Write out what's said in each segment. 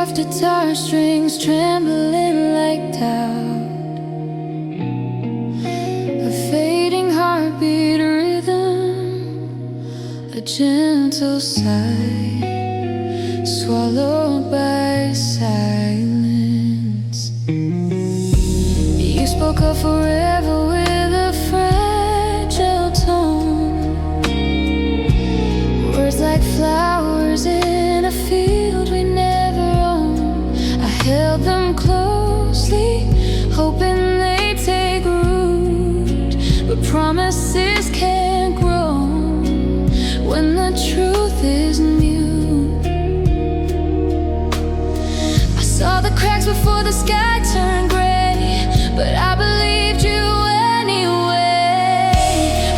soft guitar strings trembling like doubt, a fading heartbeat rhythm, a gentle sigh swallowed by silence. You spoke of forever with a fragile tone, words like flowers in a field we never owned. I held them closely, hoping they'd take root, but promises can't grow when the truth is mute. I saw the cracks before the sky turned gray, but I believed you anyway.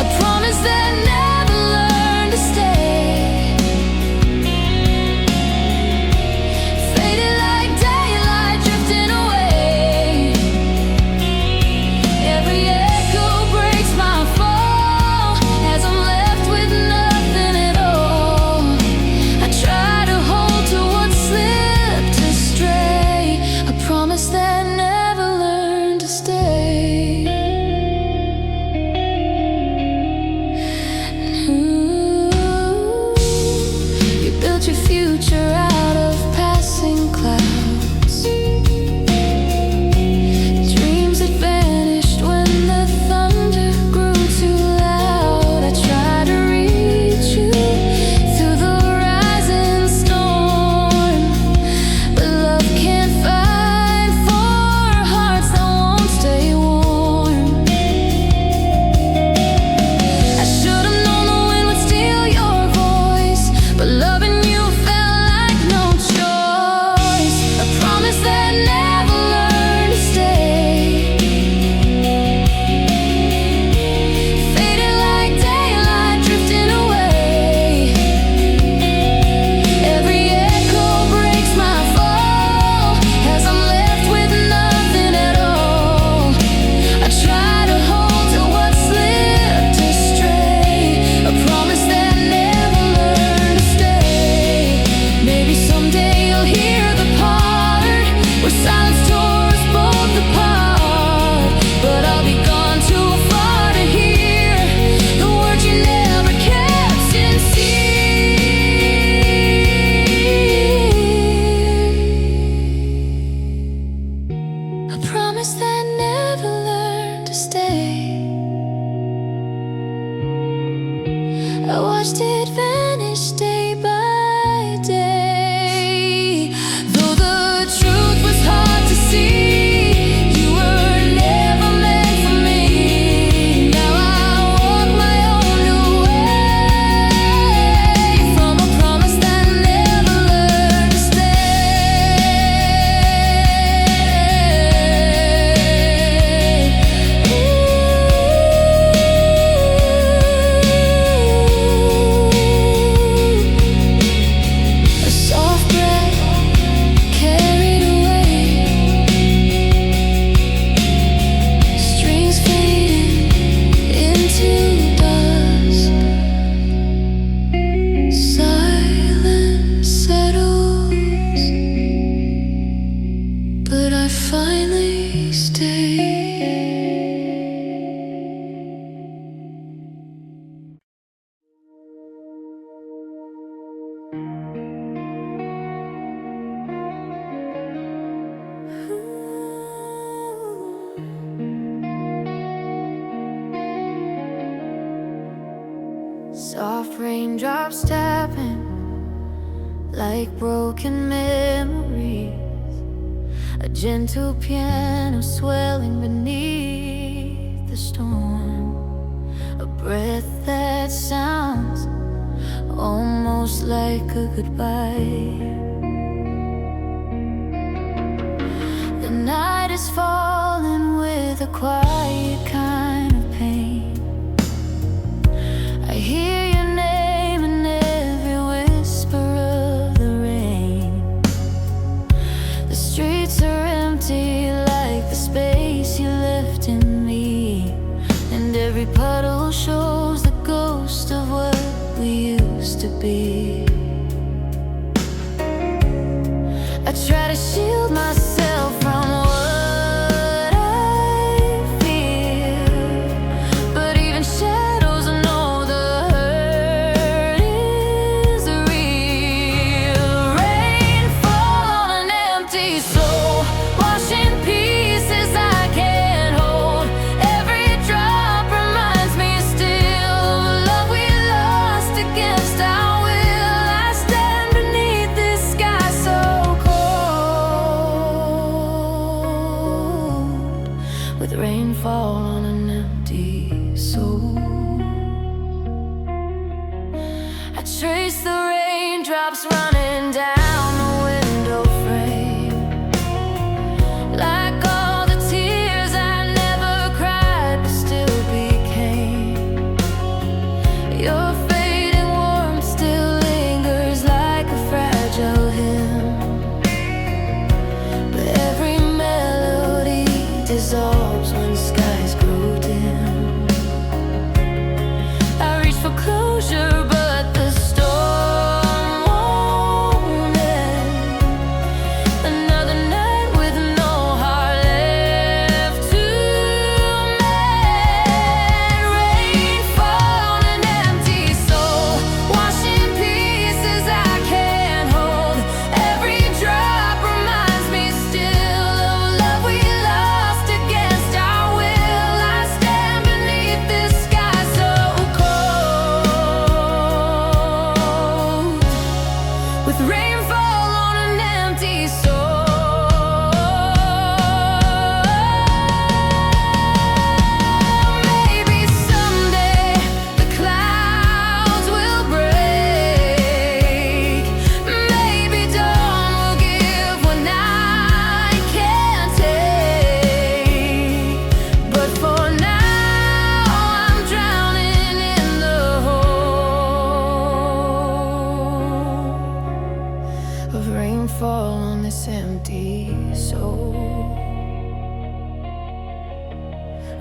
A promise that never learned to stay, faded like daylight drifting away. Every echo breaks my fall as I'm left with nothing at all. I try to hold to what slipped astray, a promise that never learned to stay. You built your future out of passing clouds, dreams that vanished when the thunder grew too loud. I tried to reach you through the rising storm, but love can't fight for hearts that won't stay warm. I should have known the wind would steal your voice, but loving you felt like no choice. A promise that never learned to stay, faded like daylight drifting away. Every echo breaks my fall as I'm left with nothing at all. I try to hold to what slipped astray, a promise that never learned to stay. Maybe someday you'll hear the part where silence tore us both apart, but I'll be gone too far to hear the words you never kept sincere. A promise that never learned to stay. I watched it vanish day by day. Though the truth was hard to see, you were never meant for me. Now I walk my own new way from a promise that never learned to stay. A soft breath carried away, strings fading into dust. Silence settles, but I finally stay. Soft raindrops tapping like broken memories, a gentle piano swelling beneath the storm, a breath that sounds almost like a goodbye. The night is falling with a quiet kind of pain. I hear your name in every whisper of the rain. The streets are empty like the space you left in me, and every puddle shows the ghost of what we used to be. I try to shield myself from what I feel, but even shadows know the hurt is real. Rainfall on an empty soul, washing pieces I can't hold. Every drop reminds me still of love we lost against our will. I stand beneath this sky so cold, with rainfall on an empty soul. I trace the raindrops running down the window frame, like all the tears I never cried but still became. Your fading warmth still lingers like a fragile hymn, but every melody dissolves when skies grow dim. I reach for closure, but the storm won't end. Another night with no heart left to mend. Rainfall on an empty soul, washing pieces I can't hold. Every drop reminds me still of love we lost against our will. I stand beneath this sky so cold, with rainfall on an empty soul. Maybe someday the clouds will break. Maybe dawn will give what night can't take. But for now, I'm drowning in the hole of rainfall on this empty soul.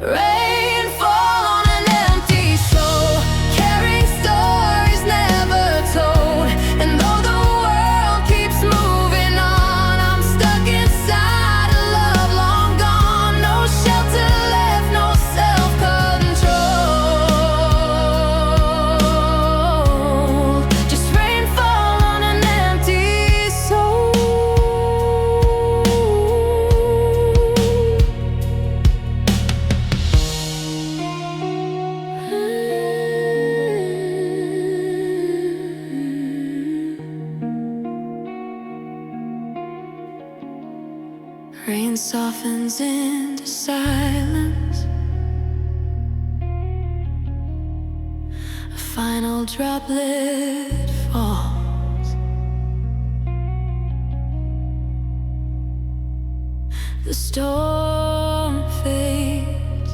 Rainfall on an empty soul, carrying stories never told. And though the world keeps moving on, I'm stuck inside a love long gone. No shelter left, no self-control. Just rainfall on an empty soul. Rain softens into silence. A final droplet falls. The storm fades,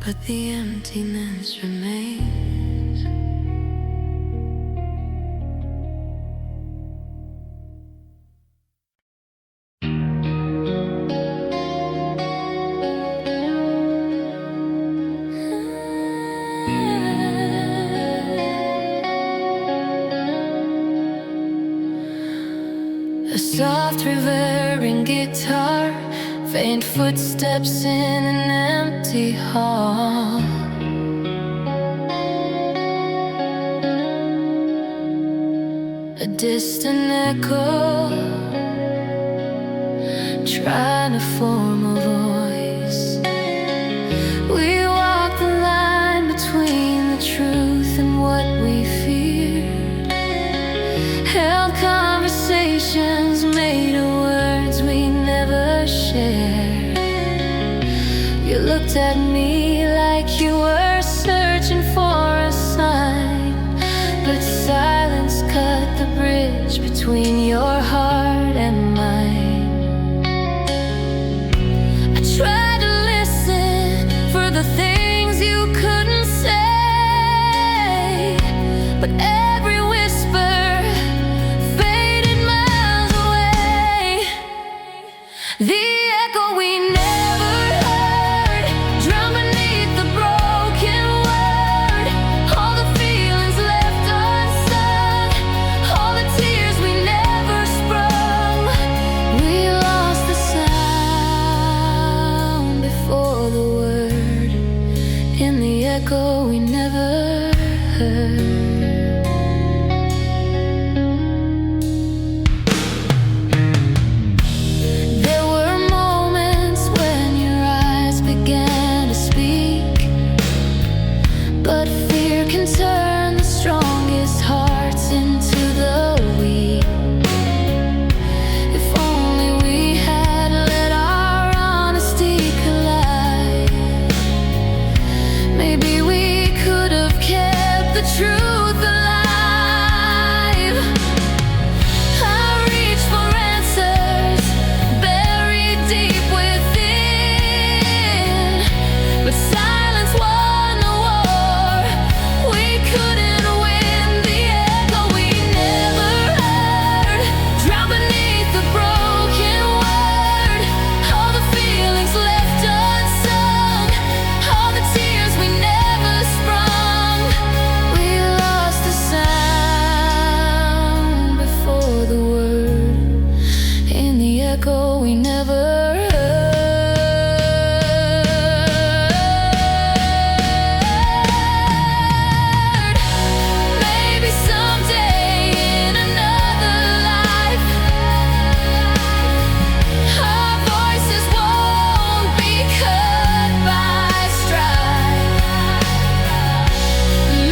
but the emptiness remains. A soft reverbering guitar, faint footsteps in an empty hall. A distant echo trying to form a voice. We walk the line between the truth and what we feared. Held conversations made of words we never shared. You looked at me like you were searching for a sign, but silence cut the bridge between your heart and mine. I tried to listen for the things you couldn't say, but every whisper faded miles away. The echo we never heard drowned heard. There were moments when your eyes began to speak, but fear can turn the strongest hearts into the weak. If only we had let our honesty collide, maybe we could have kept the truth alive. I reach for answers buried deep within, but silence won the war. We couldn't win the echo we never heard, drowned beneath the broken word. All the feelings left unsung, all the tears we never sprung. We lost the sound before the word, in the echo we never heard. Maybe someday in another life, our voices won't be cut by strife.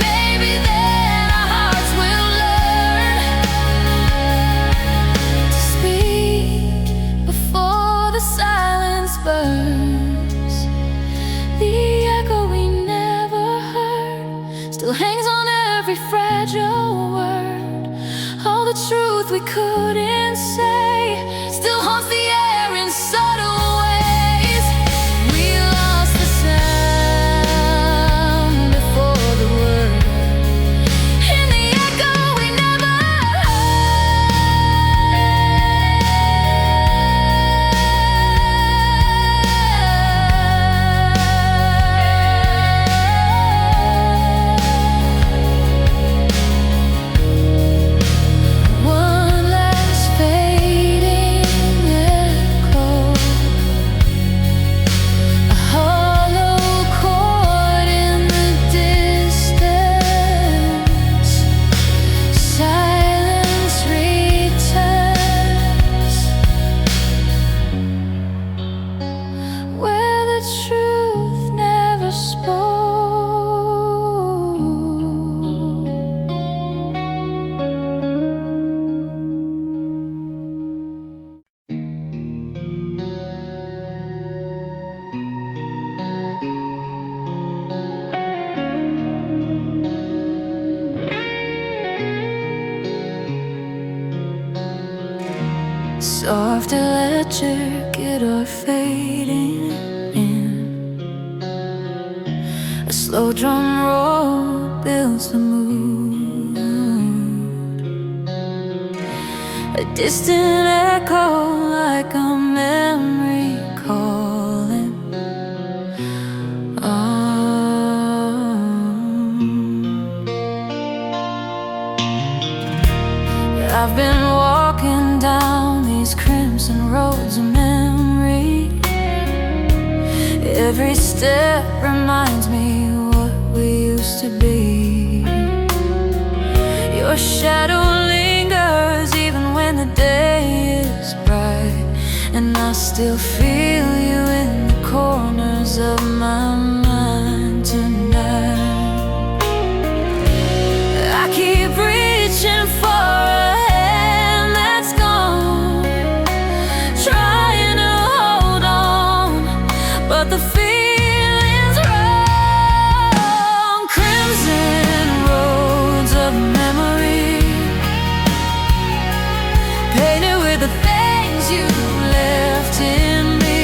Maybe then our hearts will learn to speak before the silence burns. The echo we never heard still hangs on every fragile word. All the truth we couldn't say still haunts the air in subtle ways. We lost the sound before the word, in the echo we never one last fading echo, a hollow chord in the distance. Silence returns, where the truth never spoke. Soft electric guitar fading in, a slow drum roll builds the mood, a distant echo like a memory calling. I've been walking down these crimson roads of memory. Every step reminds me what we used to be. Your shadow lingers even when the day is bright, and I still feel you in the corners of my mind tonight. I keep reaching for a hand that's gone, trying to hold on, but the feeling's wrong. Crimson roads of memory, painted with the things you left in me.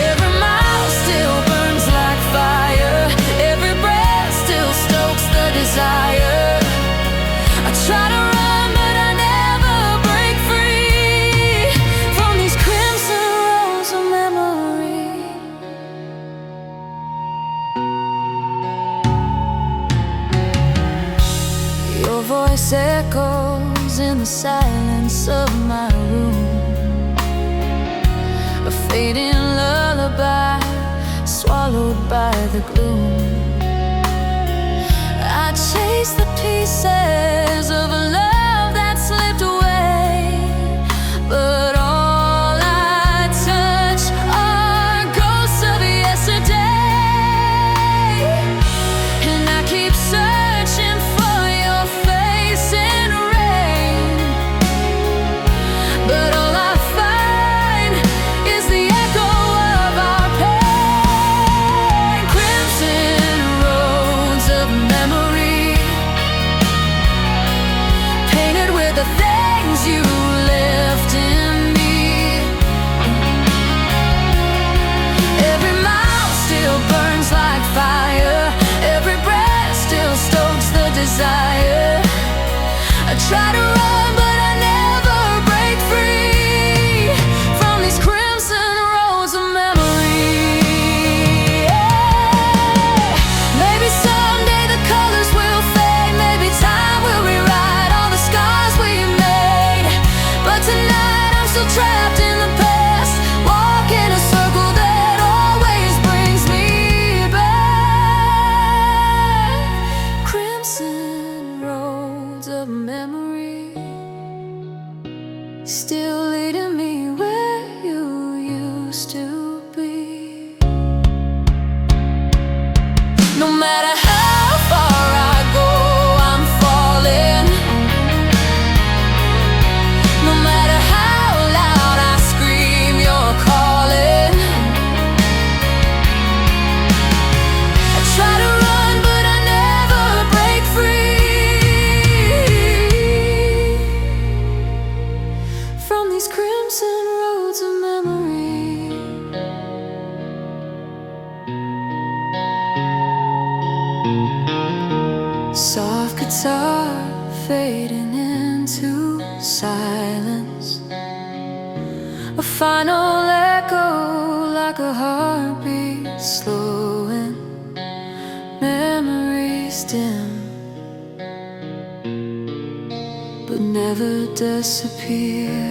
Every mile still burns like fire, every breath still stokes the desire. I try to run, but I never break free from these crimson roads of memory. Your voice echoes in the silence of my room, a fading lullaby swallowed by the gloom. piece the pieces of a love that slipped away. But all I touch are ghosts of yesterday. And I keep searching for your face in rain. But all I find is the echo of our pain. Crimson roads of memory, painted with the things you left in me. Every mile still burns like fire, every breath still stokes the desire. I try to run, but I never break free from these crimson roads of memory. Maybe someday the colors will fade, maybe time will rewrite all the scars we made. But tonight I'm still trapped in the past, walking a circle that always brings me back. Crimson roads of memory, still leading me where you used to be. No matter how far I go, I'm falling. No matter how loud I scream, you're calling. I try to run, but I never break free from these crimson roads of memory. Soft guitar fading into silence, a final echo like a heartbeat slowing. Memories dim, but never disappear.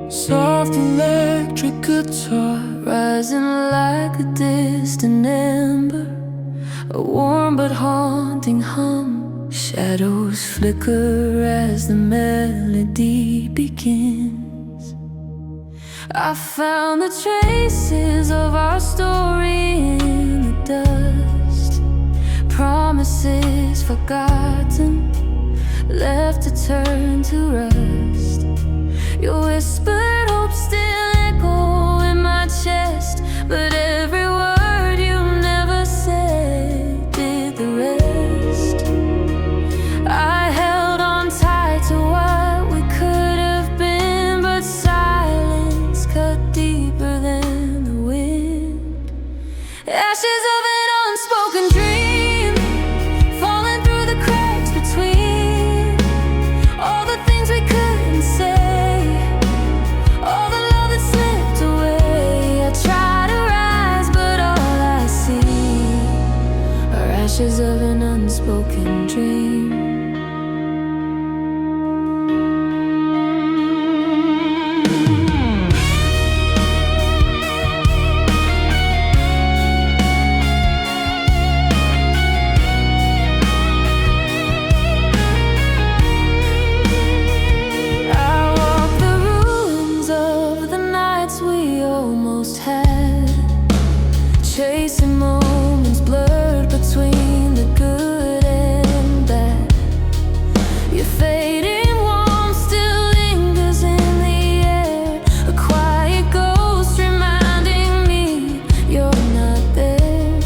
Soft electric guitar rising like a distant ember, a warm but haunting hum. Shadows flicker as the melody begins. I found the traces of our story in the dust, promises forgotten, left to turn to rust. Your whispered hope still echo in my chest, but every word you never said did the rest. I held on tight to what we could have been, but silence cut deeper than the wind. Ashes of an unspoken dream, falling through the cracks between all the things we couldn't say. Ashes of an unspoken dream. I walk the ruins of the nights we almost had, chasing moments blurred between the good and bad. Your fading warmth still lingers in the air, a quiet ghost reminding me you're not there.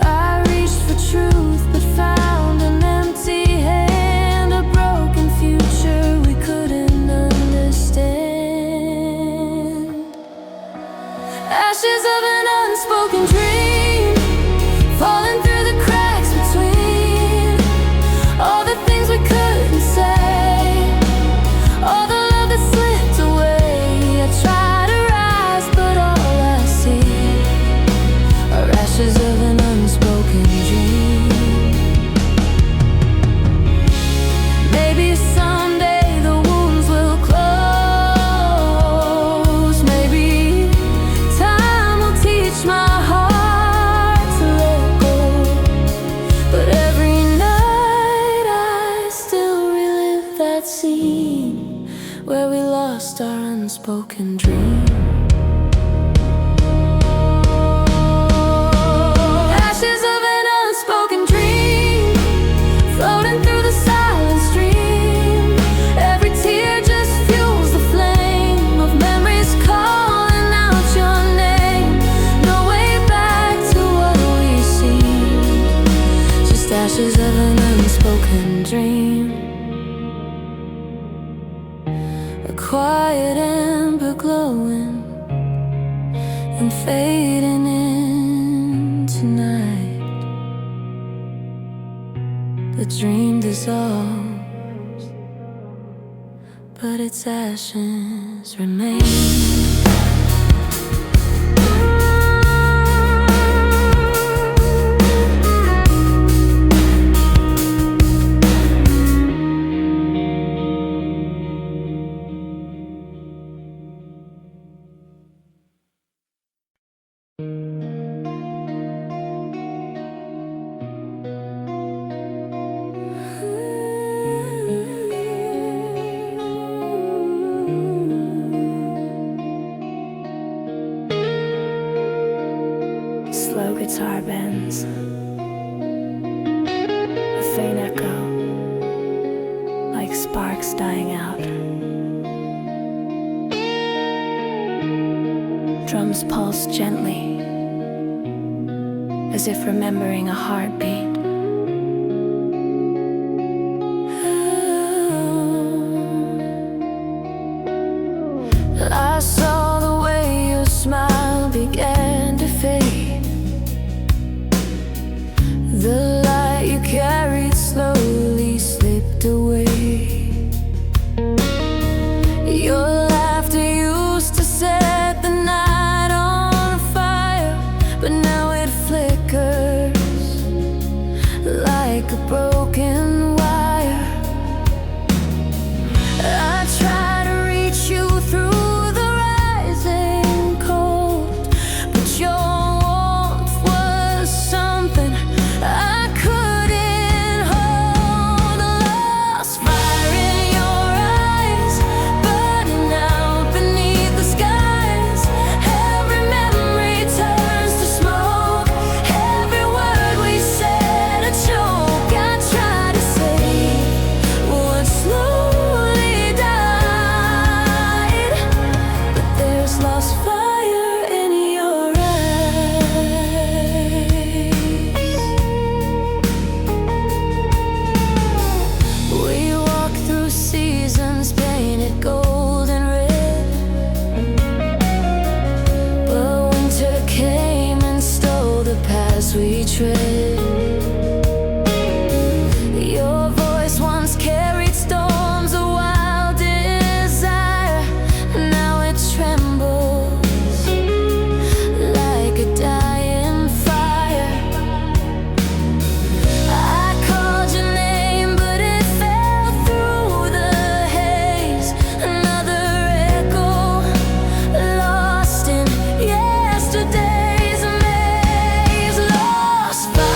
I reached for truth but found an empty hand, a broken future we couldn't understand. Ashes of an unspoken dream, unspoken dream. Ashes of an unspoken dream, floating through the silent stream. Every tear just fuels the flame of memories calling out your name. No way back to what we seemed, just ashes of an unspoken dream. A quiet ember glowing and fading into night. The dream dissolves, but its ashes remain. Slow guitar bends, a faint echo, like sparks dying out. Drums pulse gently, as if remembering a heartbeat. I saw the way your smile began to fade. The light you carried slowly slipped away. Your laughter used to set the night on fire, but now it flickers like a broken wire. I try to reach you through the rising cold, but your warmth was something I couldn't hold. A lost fire in your eyes, burning out beneath the skies. Every memory turns to smoke, every word we said a choke. I try to save what slowly died, but there's lost fire in your eyes. We walk through seasons painted gold and red, but winter came and stole the paths we tread. Your voice once carried storms of wild desire, now it trembles like a dying fire. I called your name, but it fell through the haze. Another echo lost in yesterday's maze. Lost fire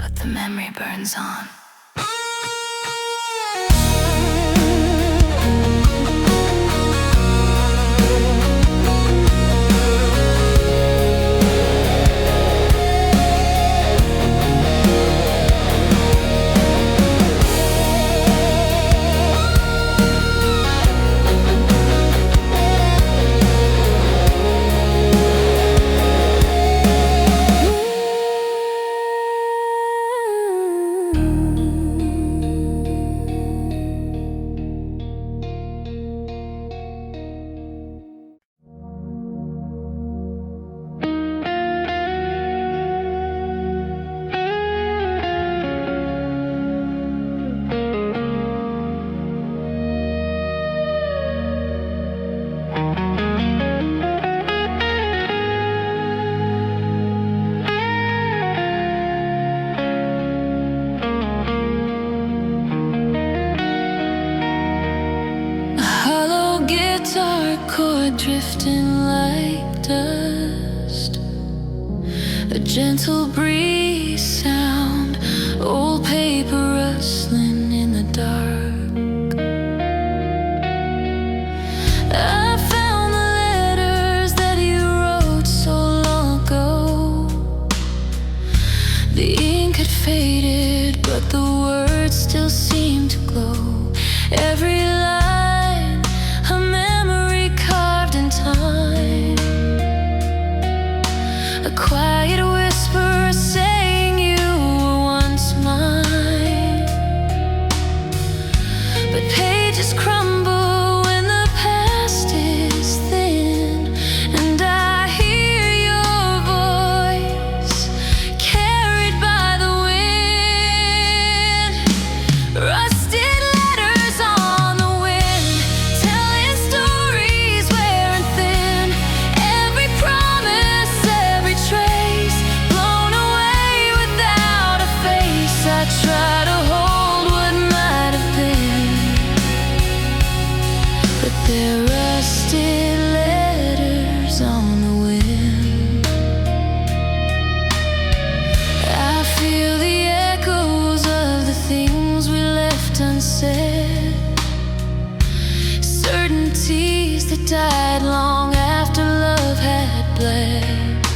but the memory burns on. Drifting like dust, a gentle breeze sound, old paper rustling in the dark. I found the letters that you wrote so long ago. The ink had faded, but the words still seemed to glow. Every line, a memory carved in time, a quiet whisper saying you were once mine. But pages crumble when the past is thin, and I hear your voice carried by the wind. Rusted letters on the wind, telling stories wearing thin. Every promise, every trace, blown away without a face. I try to hold what might have been, but they're rusted letters on the wind. I feel the echoes of the things we left unsaid, certainties that died long after love had bled.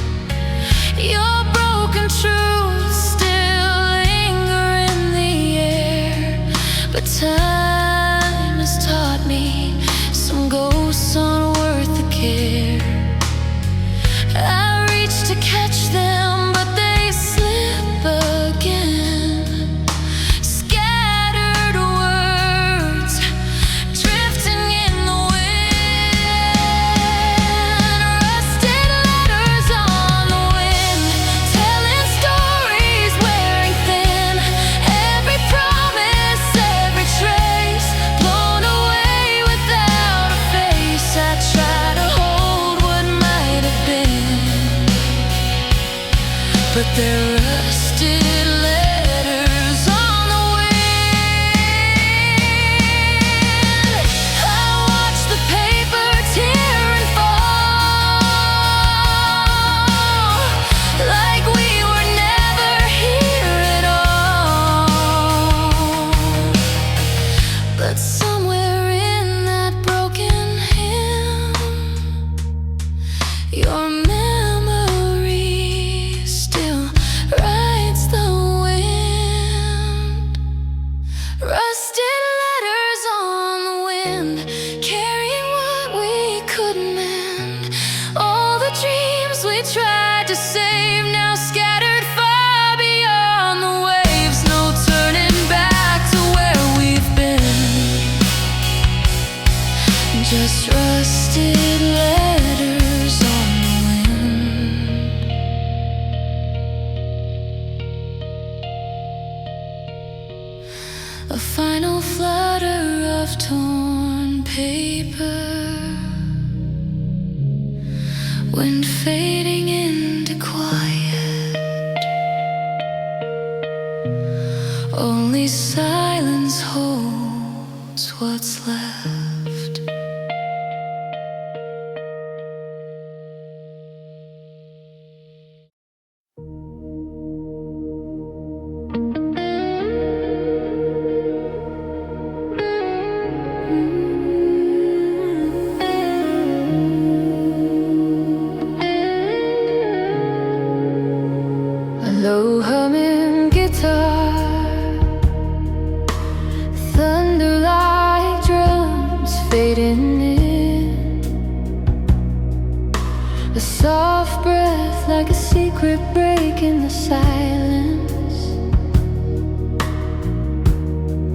Your broken truths still linger in the air, but time has taught me some ghosts aren't worth the care. I reach to catch them, but they slip again. Scattered words drifting in the wind. Rusted letters on the wind, telling stories wearing thin. Every promise, every trace, blown away without a face. I try to hold what might have been, but they're rusted letters on the wind. I watch the paper tear and fall, like we were never here at all. But somewhere in that broken hymn, your memory still rides the wind. Rusted letters on the wind, carrying what we couldn't mend. All the dreams we tried to save, now scattered far beyond the waves. No turning back to where we've been, just rusted letters on the wind. A final flutter of torn paper, wind fading into quiet. Only silence holds what's left. low humming guitar, thunder like drums fading in, a soft breath like a secret break in the silence.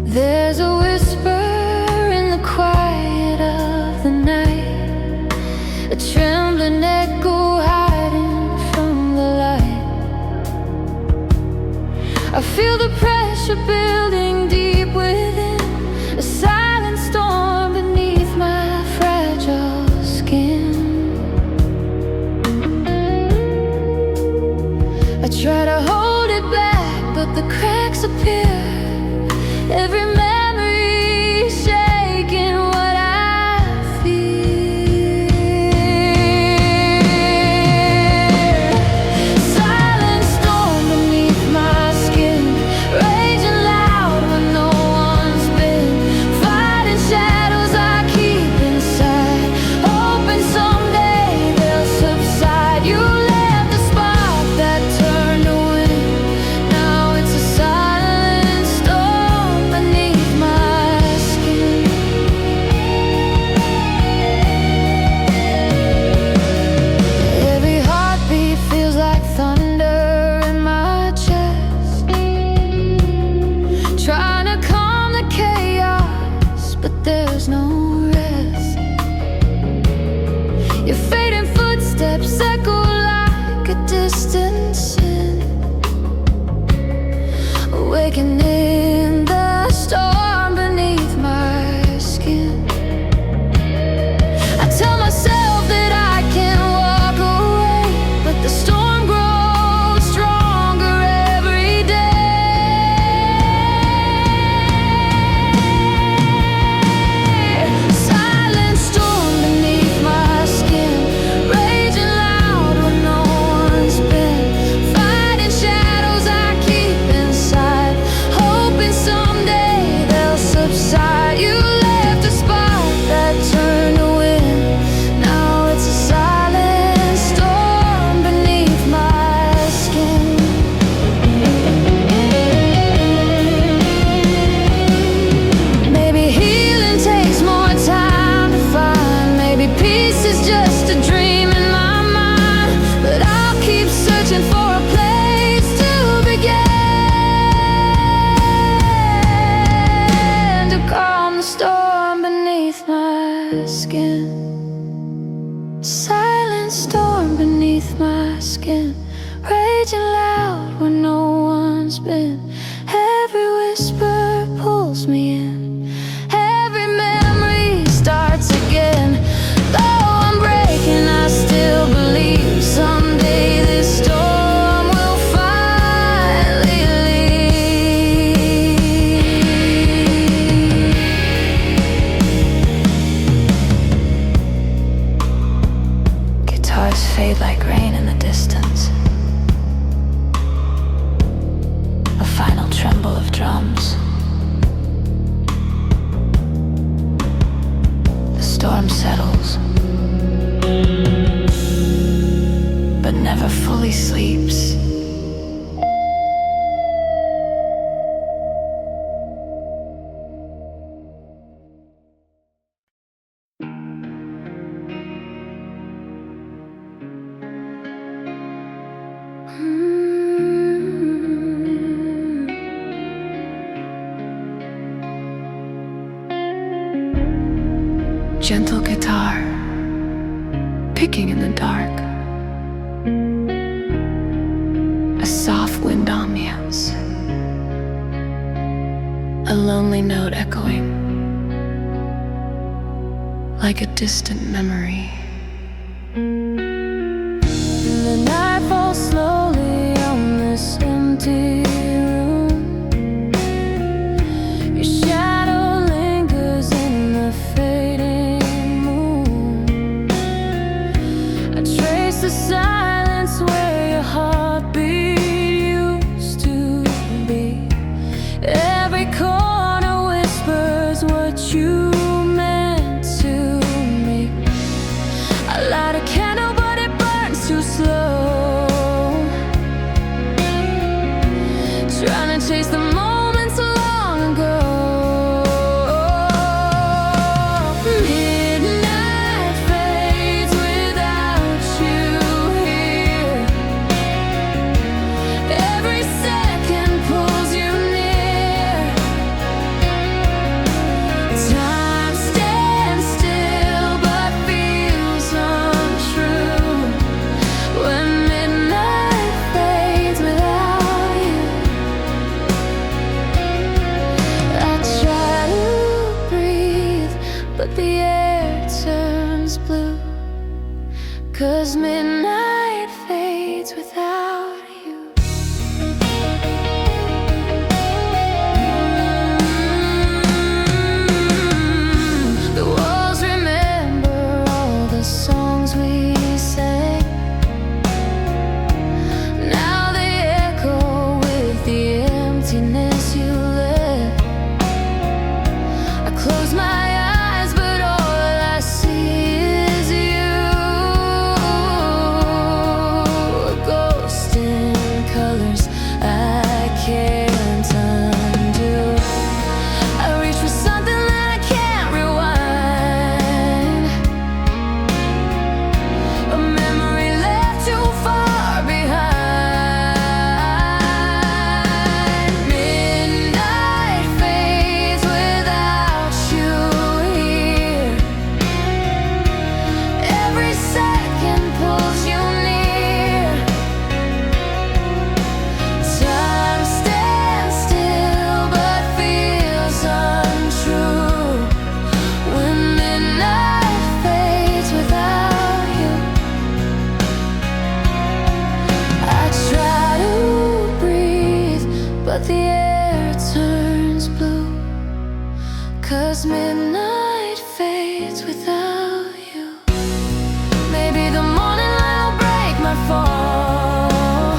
There's a whisper in the quiet of the night, a trembling echo hiding from the light. I feel the pressure building deep within, a silent storm beneath my fragile skin. I try to hold it back, but the cracks appear. Every memory shaking what I feel. Silent storm beneath my skin, raging loud when no one's been, fighting shadows I keep inside, hoping someday they'll subside. You left a spark that turned to wind. Now it's a silent storm beneath my skin. Every heartbeat feels like thunder in my chest, trying to calm the chaos, but there's no rest. Your fading footsteps echo like a distant sin, awakening the storm beneath my skin. I tell myself that I can walk away, but the storm grows stronger every day. Silent storm beneath my skin, raging loud when no one's been, fighting shadows I keep inside, hoping someday they'll subside. You left a spark that turned to wind. Now it's a silent storm beneath my skin. Maybe healing takes more time to find. Maybe peace is just a dream in my mind. But I'll keep searching for a place to begin, to calm the storm beneath my skin. Silent storm beneath my skin, raging loud when no one's been. Every whisper pulls me in, every memory starts again. Though I'm breaking, I still believe someday this storm will finally leave. Guitars fade like rain in the distance, a final tremble of drums. The storm settles, but never fully sleeps. Gentle guitar, picking in the dark, a soft wind ambience, a lonely note echoing like a distant memory. The night falls slowly on this empty room. Your shadow lingers in the fading moon. I trace the silence where your heartbeat used to be. Every corner whispers what you meant to me. chase the moments long ago. Midnight fades without you here. Every second pulls you near. Time stands still but feels untrue when midnight fades without you. I try to breathe, but the air turns blue, 'cause midnight fades without you. The walls remember all the songs we sang. Now they echo with the emptiness you left. I close my eyes, but all I see is you. A ghost in colors I can't undo. I reach for something that I can't rewind. A memory left too far behind. Midnight fades without you here. Every second pulls you near. Time stands still but feels untrue when midnight fades without you. I try to breathe, but the air turns blue, 'cause midnight fades without you. Maybe the morning light will break my fall.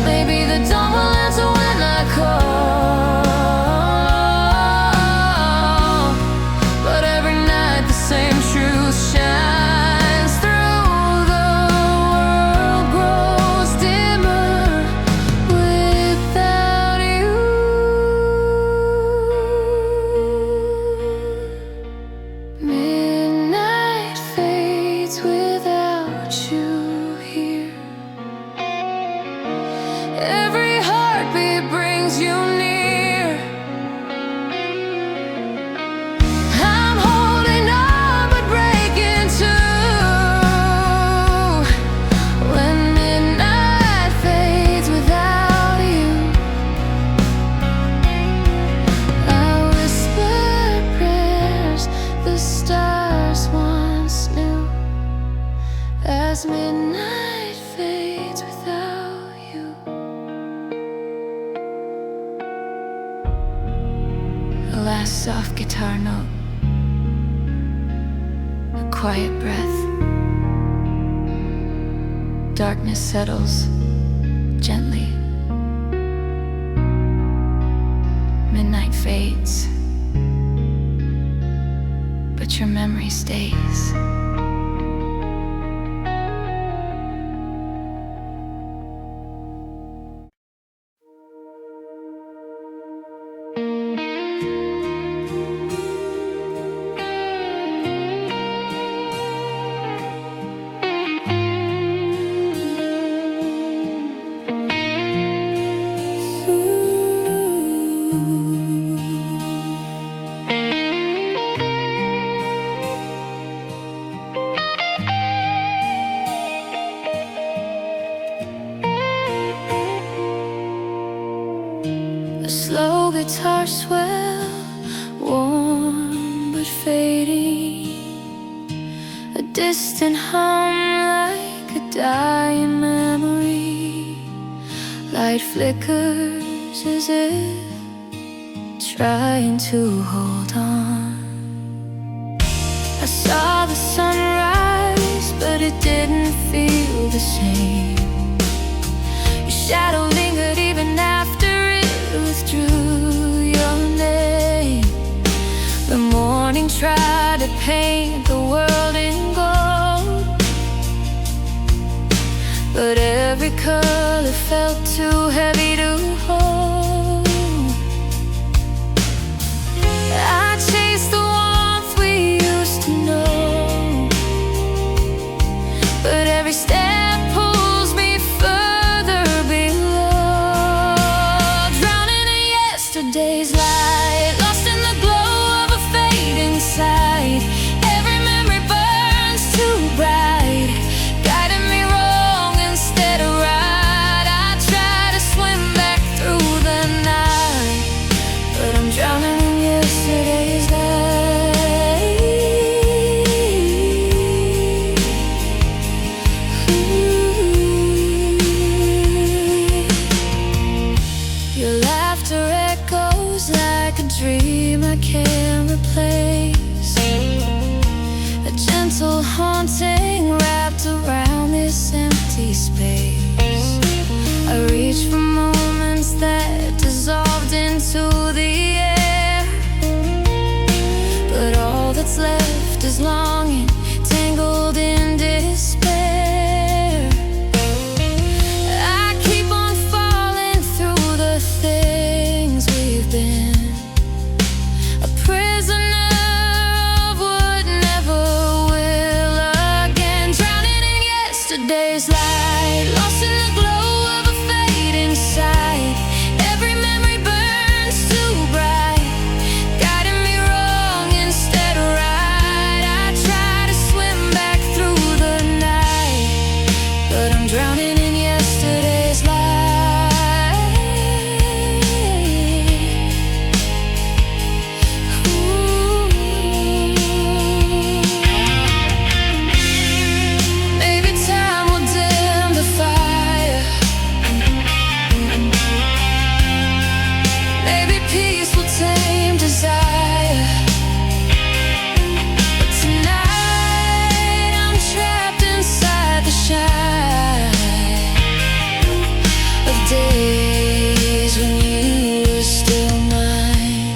Maybe the dawn will answer when I call. But every night the same truth shines through. The world grows dimmer without you. Midnight fades without you here. Every heartbeat brings you near. I'm holding on but breaking too when midnight fades without you. I whisper prayers the stars once knew as midnight fades without you. A last soft guitar note, a quiet breath. Darkness settles gently. Midnight fades, but your memory stays. A slow guitar swell, warm but fading. A distant hum like a dying memory. Light flickers as if trying to hold on. I saw the sunrise, but it didn't feel the same. Your shadow lingered even after it withdrew your name. The morning tried to paint the world in gold, but every color felt too heavy to hold. I chased the warmth we used to know, but every step pulls me further below. Drowning in yesterday's light, lost in the glow of a fading sight. Every memory burns too bright, guiding me wrong instead of right. I try to swim back through the night, but I'm drowning in yesterday's light. Your laughter echoes like a dream I can't replace, a gentle haunting wrapped around this empty space. I reach for moments that dissolved into the air, but all that's left is longing, tangled in despair. I keep on falling through the things we've been, a prisoner of what never will again. Drowning in yesterday's light, lost in the glow of a fading sight. Every memory burns too bright, guiding me wrong instead of right. I try to swim back through the night, but I'm drowning in yesterday's light. Maybe time will dim the fire, maybe peace will tame desire. But tonight I'm trapped inside the shine of days when you were still mine.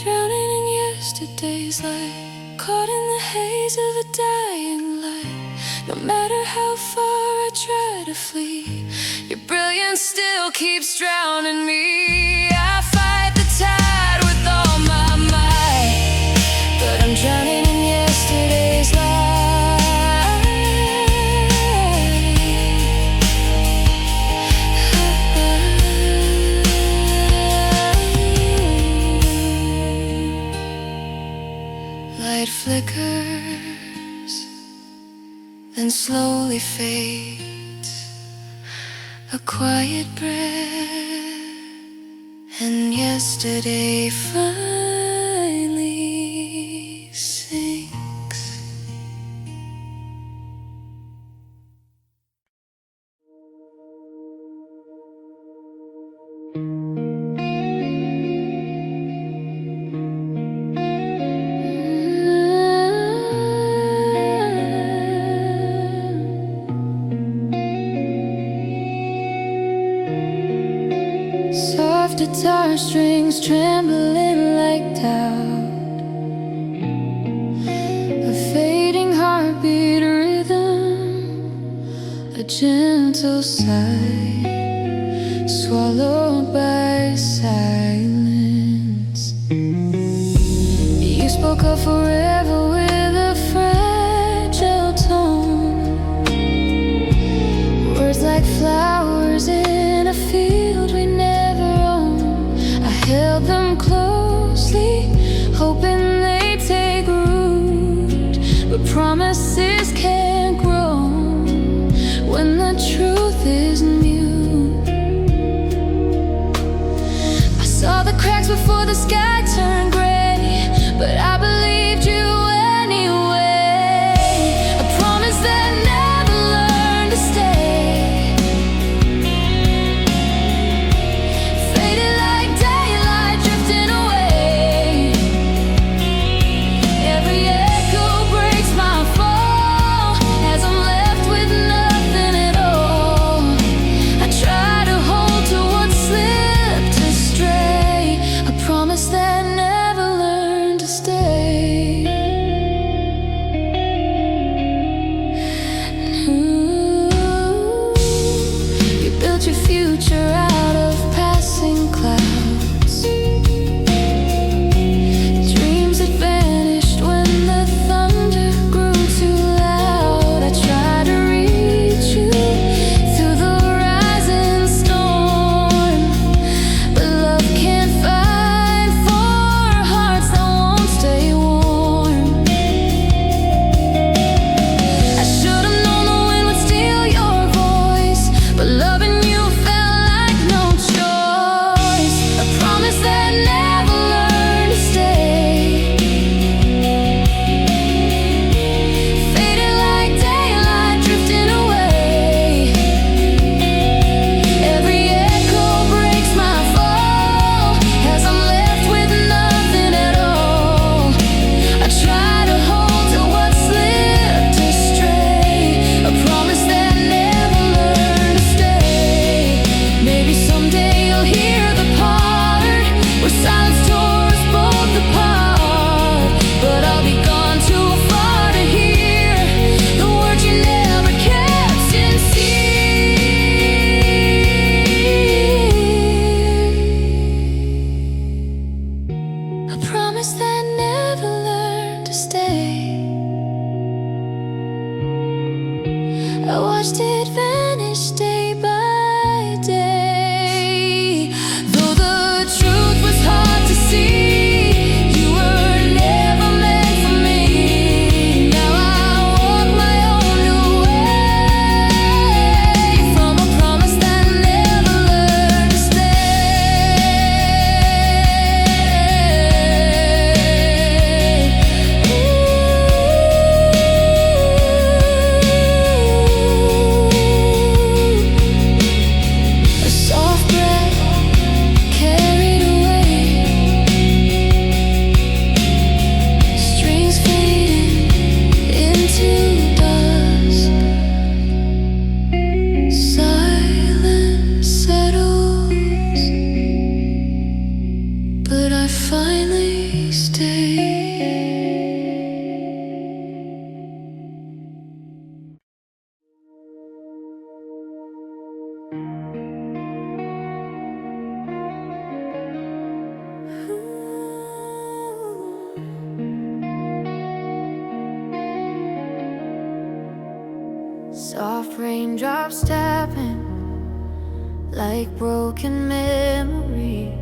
Drowning in yesterday's light, caught in the haze of a dying light. No matter how far I try to flee, your brilliance still keeps drowning me. I fight the tide with all my might, but I'm drowning in yesterday's light. Light flickers, then slowly fades, a quiet breath, and yesterday finally sinks. Soft guitar strings trembling like doubt, a fading heartbeat rhythm, a gentle sigh, swallowed by silence. You spoke of forever with a fragile tone, words like flowers in a field we never owned. I held them closely, hoping they'd take root, but promises can't grow when the truth is mute. I saw the cracks before the sky turned gray, but I believed you built your future out of passing clouds. Dreams that vanished when the thunder grew too loud. I tried to reach you through the rising storm, but love can't fight for hearts that won't stay warm. I should have known the wind would steal your voice, but loving you felt like no choice. A promise that never learned to stay. Faded like daylight, drifting away. Every echo breaks my fall as I'm left with nothing at all. I try to hold to what slipped astray. A promise that never learned to stay. Maybe someday you'll hear the part where silence tore us both apart, but I'll be gone too far to hear the words you never kept sincere. A promise that never learned to stay. I watched it vanish day by day. Though the truth was hard to see, you were never meant for me. Now I walk my own new way from a promise that never learned to stay. A soft breath carried away, strings fading into dust. Silence settles, but I finally stay. Soft raindrops tapping like broken memories.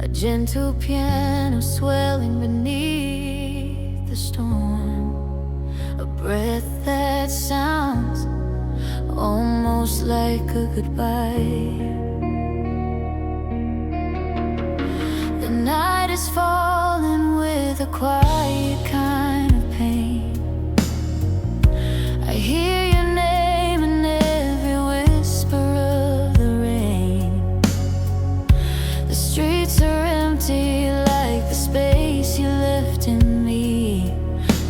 A gentle piano swelling beneath the storm. A breath that sounds almost like a goodbye. The night is falling with a quiet kind of pain. I hear your name in every whisper of the rain. The streets are empty like the space you left in me,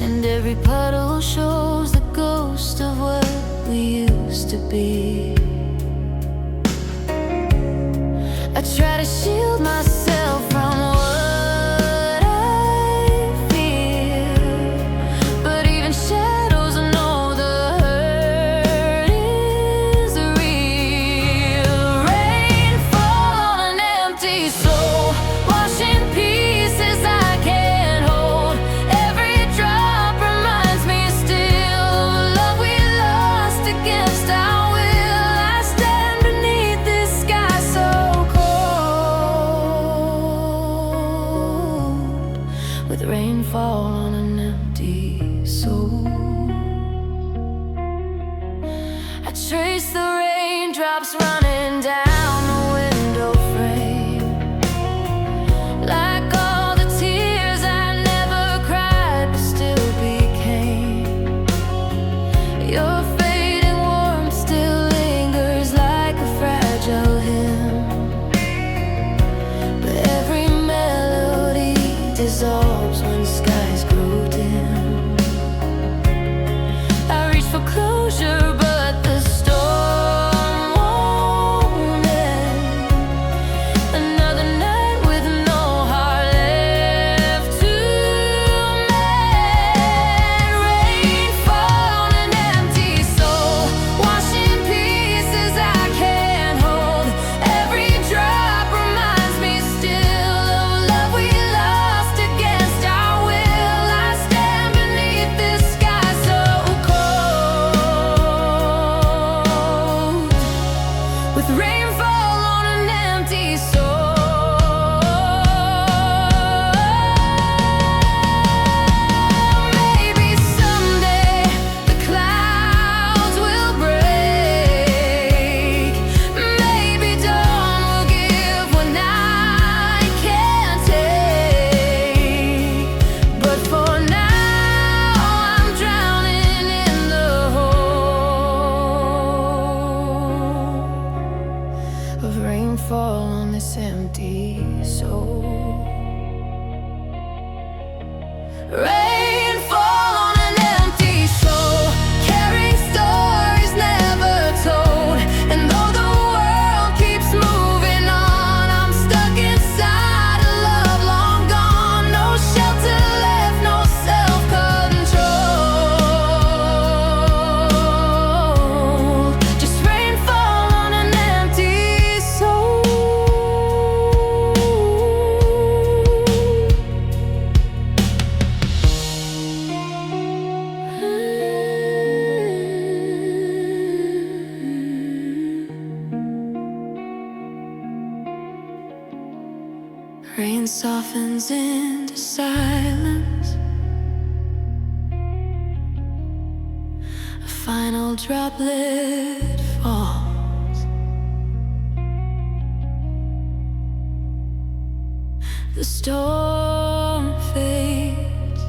and every puddle shows the ghost of what we used to be. I try to shield myself from what I feel, but even shadows know the hurt is real. Rainfall on an empty soul, washing pieces I can't hold. Every drop reminds me still of love we lost against our will. I stand beneath this sky so cold. Rainfall on an empty soul. Maybe someday the clouds will break. Maybe dawn will give what night can't take. But for now I'm drowning in the hole of rainfall on this empty soul. Rainfall on an empty soul, carrying stories never told. And though the world keeps moving on, I'm stuck inside a love long gone. No shelter left, no self-control. Just rainfall on an empty soul. Rain softens into silence. A final droplet falls. The storm fades,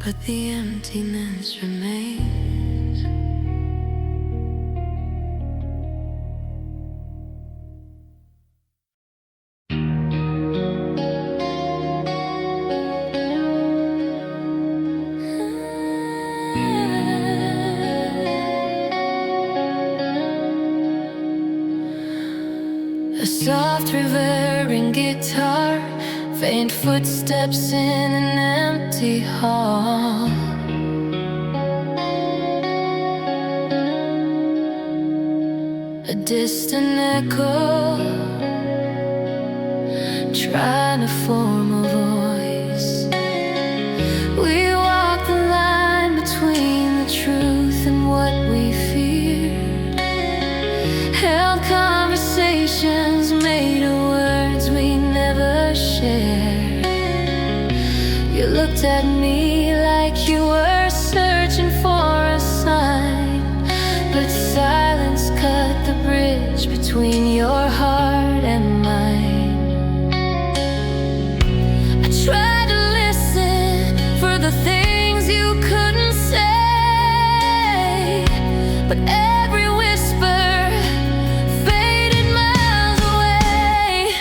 but the emptiness remains. A soft reverberating guitar, faint footsteps in an empty hall. A distant echo trying to form a voice. We walk the line between the truth and what we feared. Held conversations made of words we never shared. You looked at me like you were searching for a sign, but silence cut the bridge between your heart and mine. I tried to listen for the things you couldn't say, but every whisper faded miles away.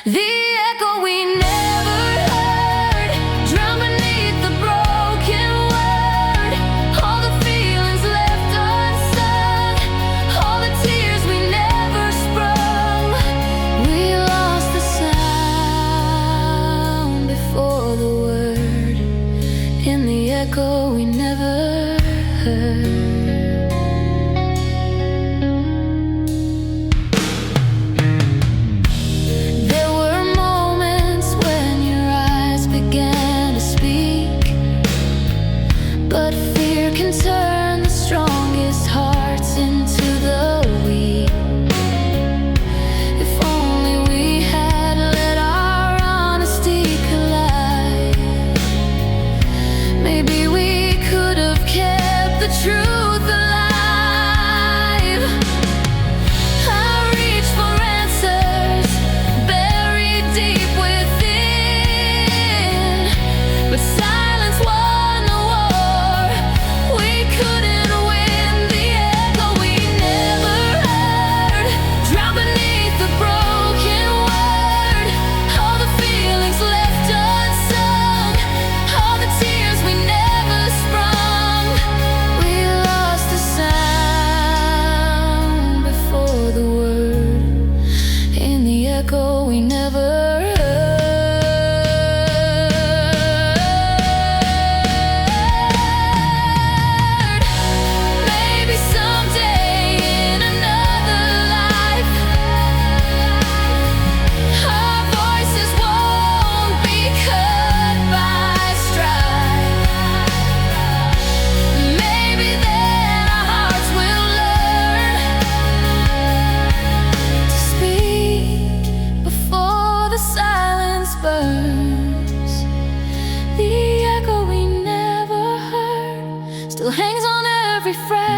The echo we never heard, drowned beneath the broken word. All the feelings left unsung, all the tears we never sprung. We lost the sound before the word, in the echo we never heard.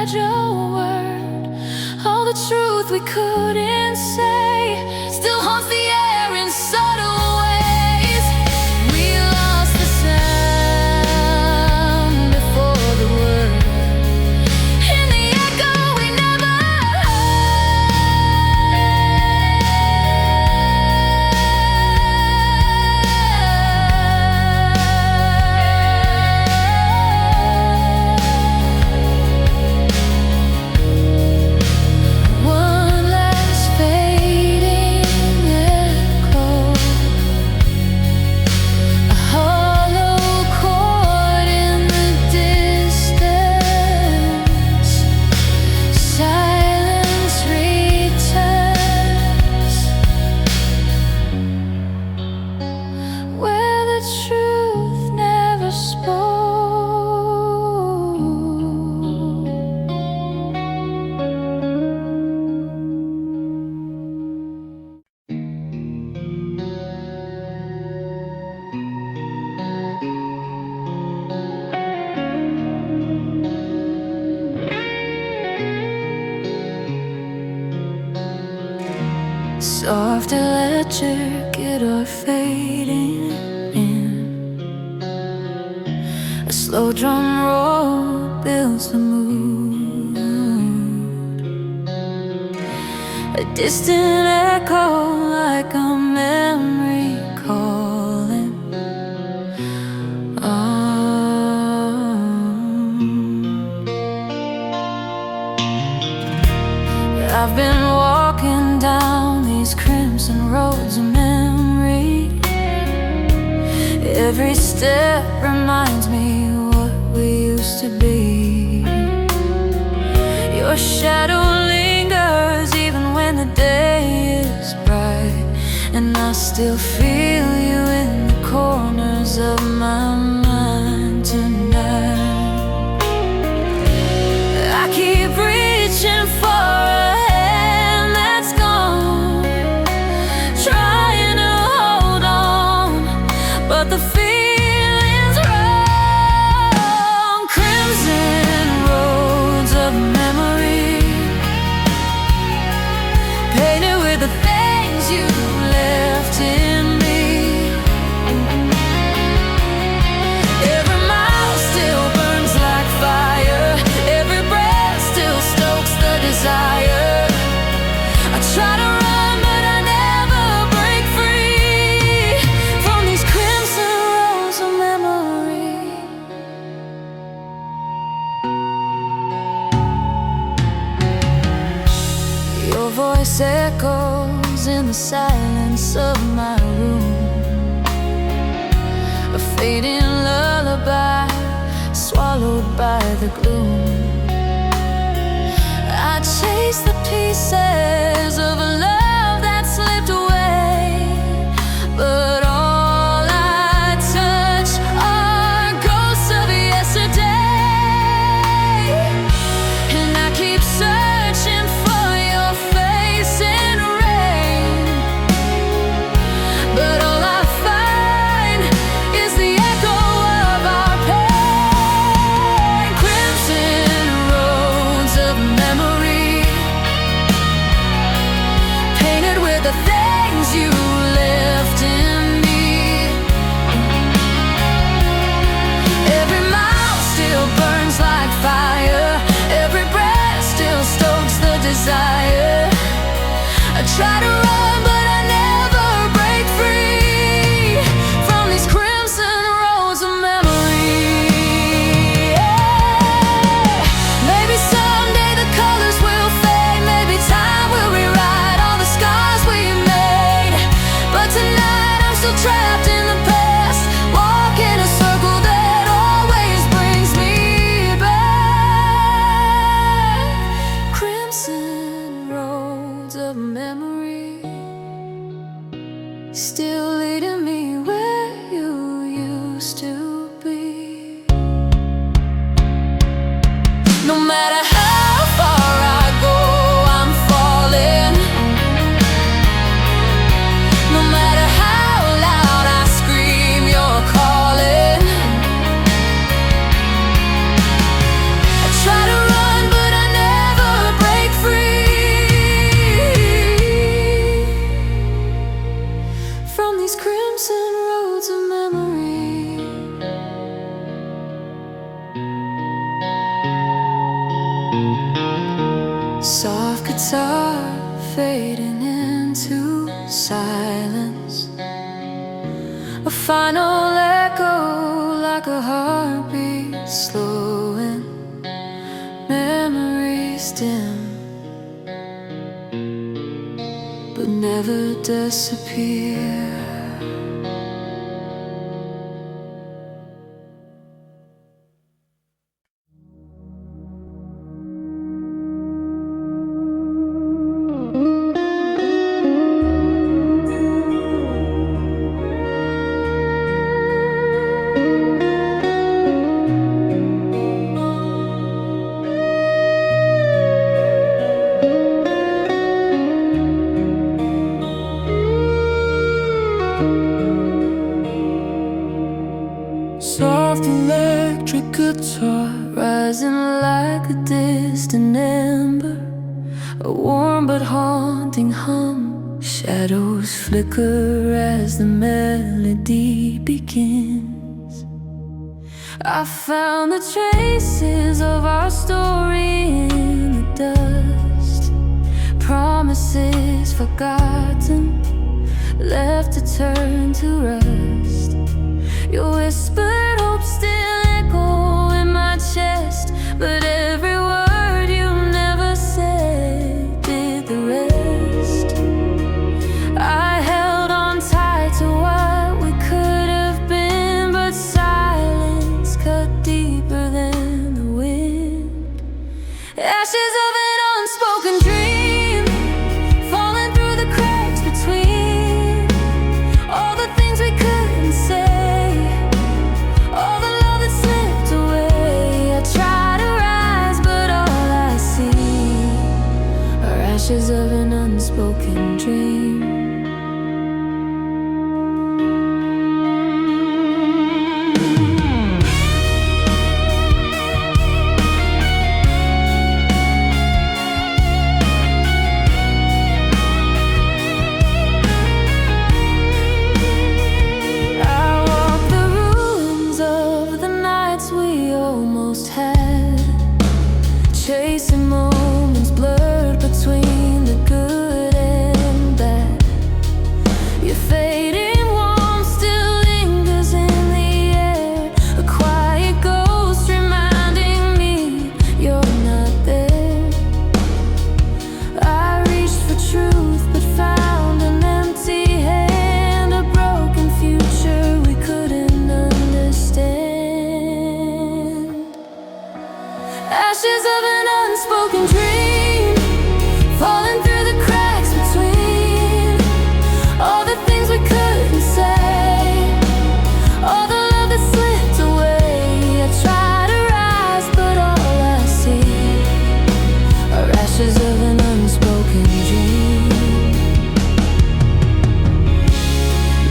edge of a word. All the truth we couldn't say still haunts the air in subtle ways. We lost the sound before the word. In the echo we never soft electric guitar fading in. A slow drum roll builds the mood. A distant echo like a memory calling. I've been walking down these crimson roads of memory. Every step reminds me what we used to be. Your shadow lingers even when the day is bright, and I still feel you in the corners of my mind tonight. I keep reaching for a hand that's gone, trying to hold on, but the feeling's wrong. Crimson roads of memory, painted with the things you left in me. Every mile still burns like fire, every breath still stokes the desire. I try to run, but I never break free from these crimson roads of memory. Your voice echoes in the silence of my room, a fading lullaby swallowed by the gloom. I chase the pieces of a love that slipped away, but all I touch are ghosts of yesterday. And I keep searching for your face in rain, but all I find is the echo of our pain. Crimson roads of memory, painted with the things you left in me. Every mile still burns like fire, every breath still stokes the desire. I try to run, but I never break free from these crimson roads of memory. Maybe someday the colors will fade, maybe time will rewrite all the scars we made. But tonight I'm still trapped in the past, walking a circle that always brings me back. Crimson roads of memory. lights are fading into silence, a final echo like a heartbeat slowing, memories dim but never disappear. Soft electric guitar rising like a distant ember, a warm but haunting hum. Shadows flicker as the melody begins. I found the traces of our story in the dust, promises forgotten, left to turn to rust. Your whispered hope still echo in my chest, but every word you never said did the rest. I held on tight to what we could have been, but silence cut deeper than the wind. Ashes of an unspoken dream, falling through the cracks between all the things we couldn't say. Ashes of an unspoken dream. I walk the ruins of the nights we almost had, chasing moments blurred between the good and bad. Your fading warmth still lingers in the air, a quiet ghost reminding me you're not there. I reached for truth but found an empty hand, a broken future we couldn't understand. Ashes of an unspoken dream, falling through the cracks between all the things we couldn't say, all the love that slipped away. I try to rise, but all I see are ashes of an unspoken dream.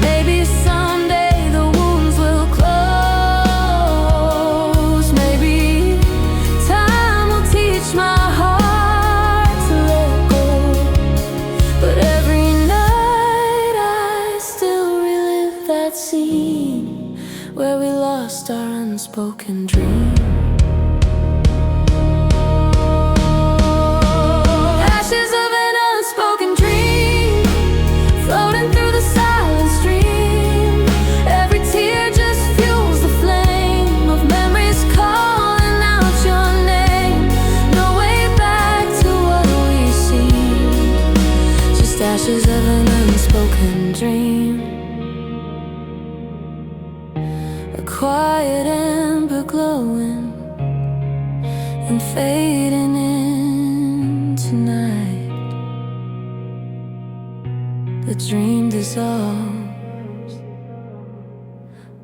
Maybe someday the wounds will close, maybe time will teach my heart to let go. But every night I still relive that scene where we lost our unspoken dream. Ashes of an unspoken dream, floating through the silent stream. Every tear just fuels the flame of memories calling out your name. No way back to what we see, just ashes of an unspoken dream. A quiet ember glowing and fading into night. The dream dissolves,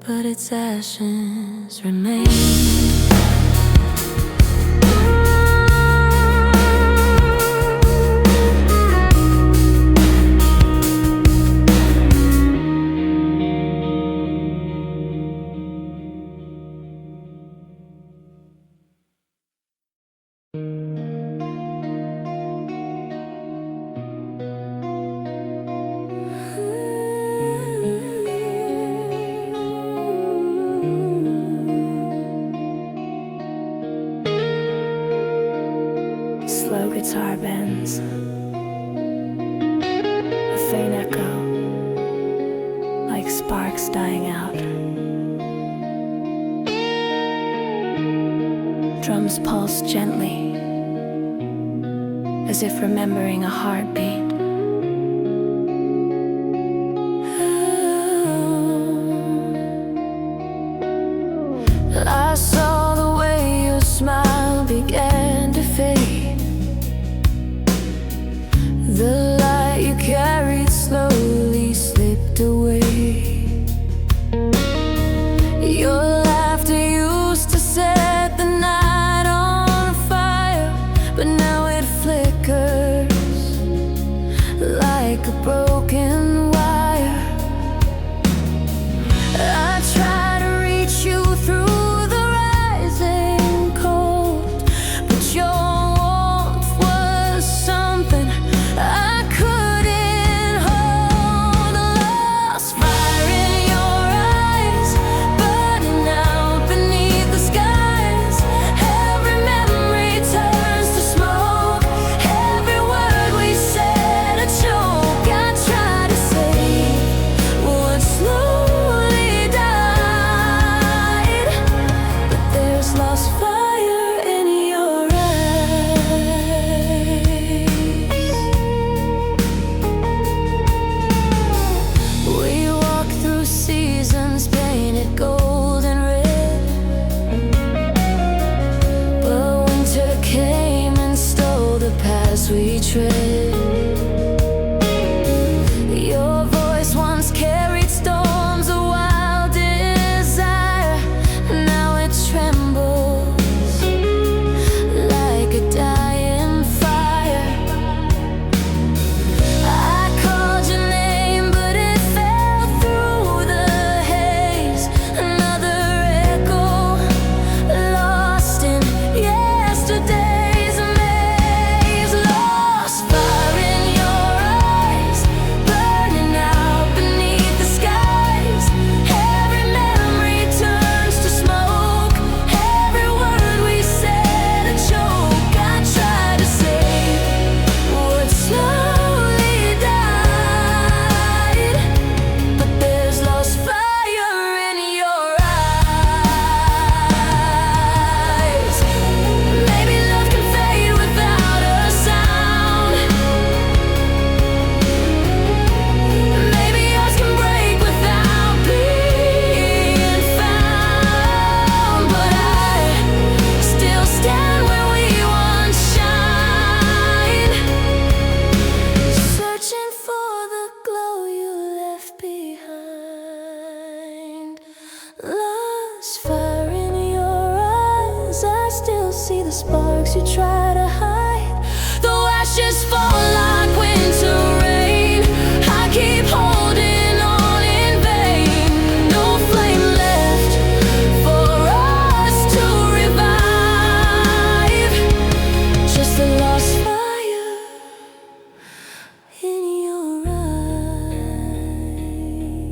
but its ashes remain. slow guitar bends, a faint echo, like sparks dying out. Drums pulse gently, as if remembering a heartbeat. I saw the way your smile began to fade. The light you carried slowly slipped away. Your laughter used to set the night on fire, but now it flickers like a broken wire. I try to reach you through we trade.